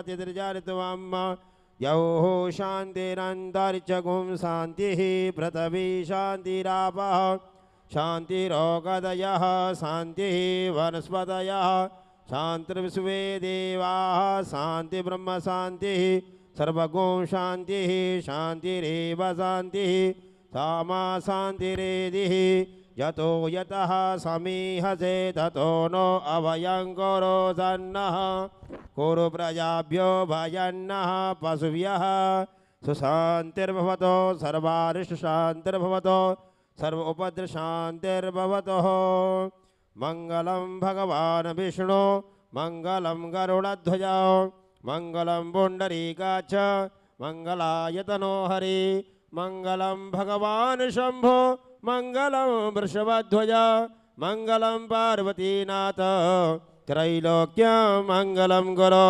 तिर्जारित्वम् यौः शान्तिरन्तरिक्षगुं शान्तिः पृथिवी शान्तिरापः शान्तिरोगदयः शान्तिः वनस्पतयः शान्तिर्विश्वे देवाः शान्ति ब्रह्म शान्तिः सर्वगुं शान्तिः शान्तिरेव शान्तिः सामा शान्तिरेधिः यतो यतः समीहसे ततो नो अभयङ्करो सन्नः कुरु प्रजाभ्यो भयन्नः पशुभ्यः सुशान्तिर्भवतो सर्वारिष्टशान्तिर्भवतो सर्व उपद्रशान्तिर्भवतो मङ्गलं भगवान् विष्णु मङ्गलं गरुडध्वज मङ्गलं पुण्डरीकाक्ष मङ्गलायतनो हरि मङ्गलं भगवान् शम्भो मङ्गलं वृषभध्वज मङ्गलं पार्वतीनाथ त्रैलोक्यं मङ्गलं गुरो